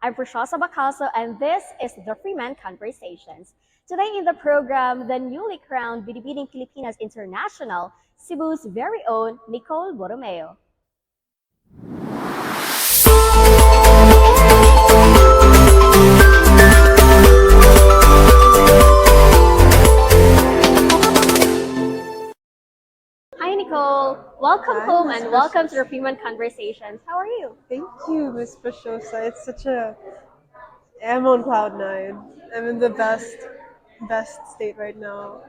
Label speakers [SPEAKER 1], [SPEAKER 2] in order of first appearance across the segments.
[SPEAKER 1] I'm Prashosa Bacalso, and this is the Freeman Conversations. Today in the program, the newly crowned Binibining Pilipinas International, Cebu's very own Nicole Borromeo. Hi, Nicole. Welcome
[SPEAKER 2] Hi,
[SPEAKER 1] home
[SPEAKER 2] Miss
[SPEAKER 1] and welcome to the
[SPEAKER 2] Precious.
[SPEAKER 1] Freeman Conversations. How are you?
[SPEAKER 2] Thank you, Miss Preciousa. It's such a. I'm on cloud nine. I'm in the best state right now.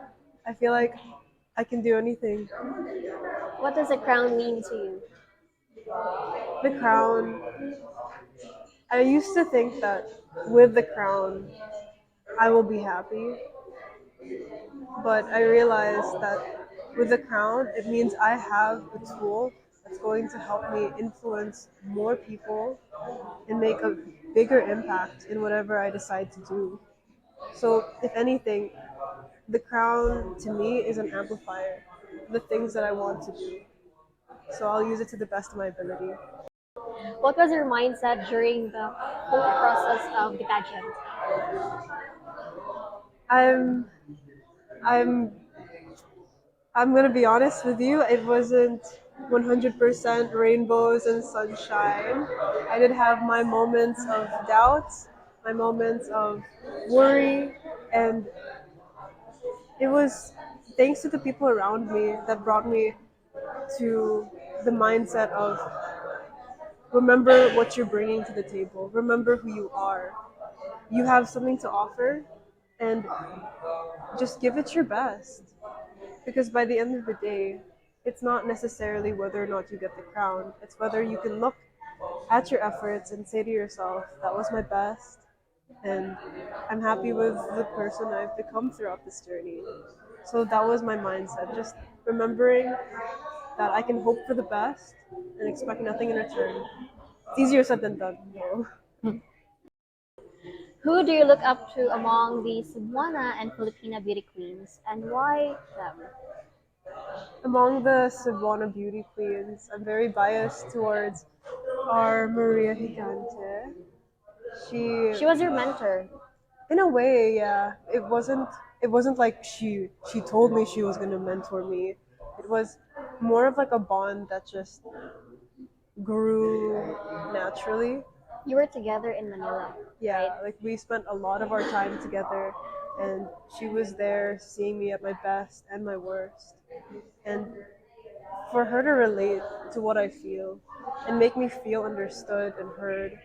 [SPEAKER 2] I feel like I can do anything.
[SPEAKER 1] What does a crown mean to you?
[SPEAKER 2] The crown. I used to think that with the crown, I will be happy, but I realized that with the crown, it means I have a tool that's going to help me influence more people and make a bigger impact in whatever I decide to do. So, if anything, the crown to me is an amplifier of the things that I want to do. So I'll use it to the best of my ability.
[SPEAKER 1] What was your mindset during the whole process of the pageant?
[SPEAKER 2] I'm I'm I'm gonna be honest with you, it wasn't 100% rainbows and sunshine. I did have my moments of doubt, my moments of worry, and it was thanks to the people around me that brought me to the mindset of remember what you're bringing to the table. Remember who you are. You have something to offer, and just give it your best. Because by the end of the day, it's not necessarily whether or not you get the crown, it's whether you can look at your efforts and say to yourself, that was my best, and I'm happy with the person I've become throughout this journey. So that was my mindset, just remembering that I can hope for the best and expect nothing in return. It's easier said than done, though.
[SPEAKER 1] Who do you look up to among the Cebuana and Filipina beauty queens, and why them?
[SPEAKER 2] Among the Cebuana beauty queens, I'm very biased towards our Maria Gigante. She,
[SPEAKER 1] She was your mentor.
[SPEAKER 2] in a way, yeah, it wasn't like she told me she was gonna mentor me. It was more of like a bond that just grew naturally.
[SPEAKER 1] You were together in Manila, right?
[SPEAKER 2] Yeah, like we spent a lot of our time together, and she was there seeing me at my best and my worst. And for her to relate to what I feel and make me feel understood and heard,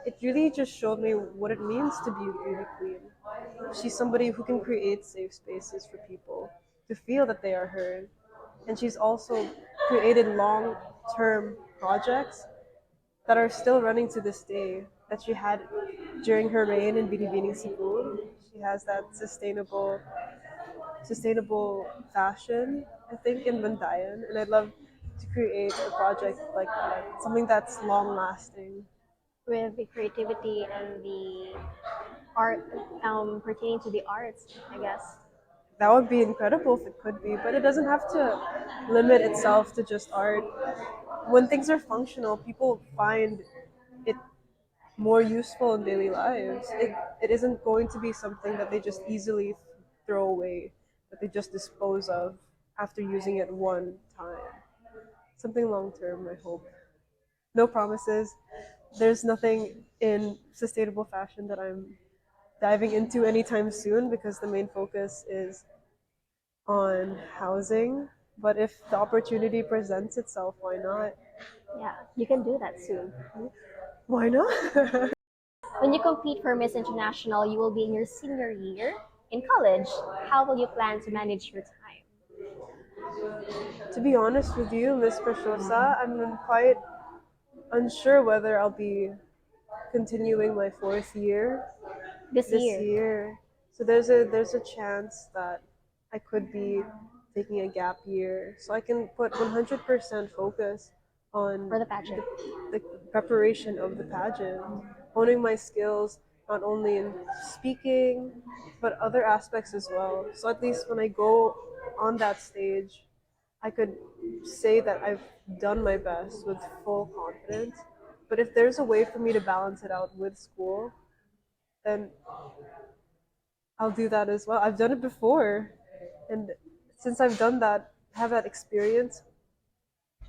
[SPEAKER 2] it really just showed me what it means to be a beauty queen. She's somebody who can create safe spaces for people to feel that they are heard. And she's also created long term projects that are still running to this day that she had during her reign in Binibining Cebu. She has that sustainable fashion, I think, in Bandayan, and I'd love to create a project like that, something that's long lasting.
[SPEAKER 1] With the creativity and the art pertaining to the arts, I guess.
[SPEAKER 2] That would be incredible if it could be, but it doesn't have to limit itself to just art. When things are functional, people find it more useful in daily lives. It isn't going to be something that they just easily throw away, that they just dispose of after using it one time. Something long term, I hope. No promises. There's nothing in sustainable fashion that I'm diving into anytime soon because the main focus is on housing. But if the opportunity presents itself, why not?
[SPEAKER 1] Yeah, you can do that soon.
[SPEAKER 2] Why not?
[SPEAKER 1] When you compete for Miss International, you will be in your senior year in college. How will you plan to manage your time?
[SPEAKER 2] To be honest with you, Miss Prashosa, I'm quite unsure whether I'll be continuing my fourth year
[SPEAKER 1] This
[SPEAKER 2] this
[SPEAKER 1] year
[SPEAKER 2] year. So there's a chance that I could be taking a gap year, so I can put 100% focus on
[SPEAKER 1] for the pageant.
[SPEAKER 2] the preparation of the pageant, honing my skills not only in speaking but other aspects as well. So at least when I go on that stage, I could say that I've done my best with full confidence But if there's a way for me to balance it out with school, then I'll do that as well. I've done it before, and since I've done that, have that experience,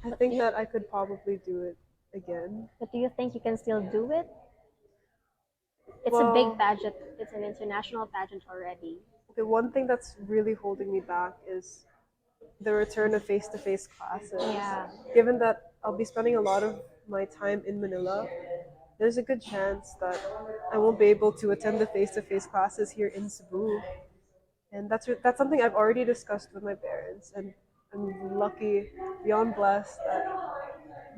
[SPEAKER 2] I
[SPEAKER 1] But
[SPEAKER 2] think that I could probably do it again.
[SPEAKER 1] but do you think you can still do it? It's a big
[SPEAKER 2] Well,
[SPEAKER 1] pageant. It's an international pageant already.
[SPEAKER 2] okay, one thing that's really holding me back is the return of face to face classes.
[SPEAKER 1] Yeah.
[SPEAKER 2] Given that I'll be spending a lot of my time in Manila, there's a good chance that I won't be able to attend the face to face classes here in Cebu. And that's something I've already discussed with my parents, and I'm lucky, beyond blessed, that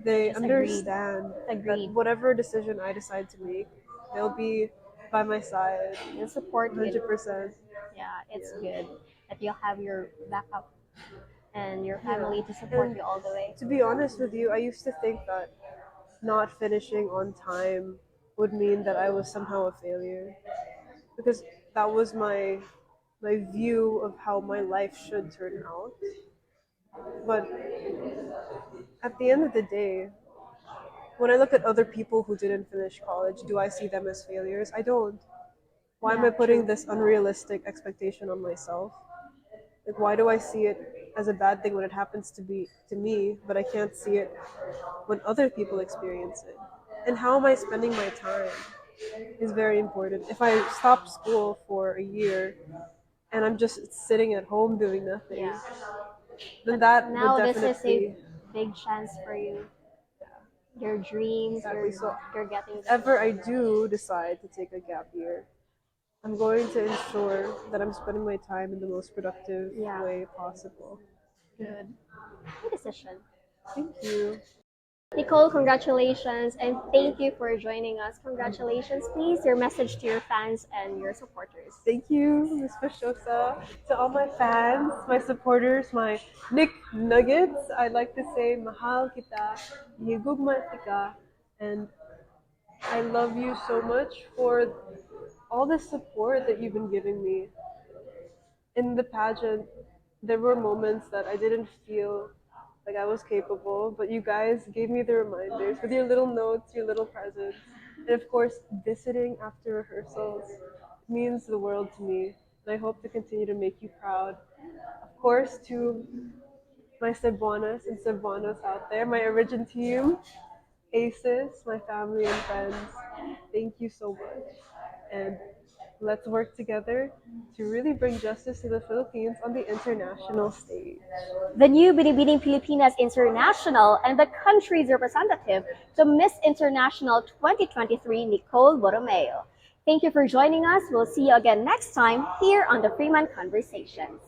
[SPEAKER 2] they
[SPEAKER 1] Just agreed.
[SPEAKER 2] understand that
[SPEAKER 1] Agreed.
[SPEAKER 2] whatever decision I decide to make, they'll be by my side,
[SPEAKER 1] They'll support you.
[SPEAKER 2] 100%.
[SPEAKER 1] Yeah, it's
[SPEAKER 2] Yeah.
[SPEAKER 1] good that you'll have your backup and your
[SPEAKER 2] Yeah.
[SPEAKER 1] family to support
[SPEAKER 2] And
[SPEAKER 1] you all the way.
[SPEAKER 2] to be honest with you, I used to think that not finishing on time would mean that I was somehow a failure, because that was my view of how my life should turn out. But at the end of the day, when I look at other people who didn't finish college, do I see them as failures? I don't. Why am
[SPEAKER 1] Yeah,
[SPEAKER 2] I putting
[SPEAKER 1] true.
[SPEAKER 2] this unrealistic expectation on myself? Like, why do I see it as a bad thing when it happens to me, but I can't see it when other people experience it? And how am I spending my time is very important. If I stop school for a year and I'm just sitting at home doing nothing,
[SPEAKER 1] Yeah.
[SPEAKER 2] then
[SPEAKER 1] But
[SPEAKER 2] that would
[SPEAKER 1] now this is a
[SPEAKER 2] definitely,
[SPEAKER 1] big chance for you. Your dreams,
[SPEAKER 2] exactly. So
[SPEAKER 1] you're getting
[SPEAKER 2] if
[SPEAKER 1] them.
[SPEAKER 2] ever I do decide to take a gap year, I'm going to ensure that I'm spending my time in the most productive
[SPEAKER 1] Yeah,
[SPEAKER 2] way possible.
[SPEAKER 1] good. Good decision.
[SPEAKER 2] Thank you.
[SPEAKER 1] Nicole, congratulations and thank you for joining us. Congratulations, please. Your message to your fans and your supporters.
[SPEAKER 2] Thank you, Ms. Pashosa. To all my fans, my supporters, my Nick Nuggets, I'd like to say mahal kita, higugma kita, and I love you so much for all the support that you've been giving me. In the pageant, there were moments that I didn't feel like I was capable, but you guys gave me the reminders with your little notes, your little presents, and of course, visiting after rehearsals means the world to me. And I hope to continue to make you proud. Of course, to my Cebuanas and Cebuanos out there, my Origin team, Aces, my family and friends, thank you so much. And let's work together to really bring justice to the Philippines on the international stage.
[SPEAKER 1] The new Binibining Pilipinas International and the country's representative to Miss International 2023, Nicole Borromeo. Thank you for joining us. We'll see you again next time here on the Freeman Conversations.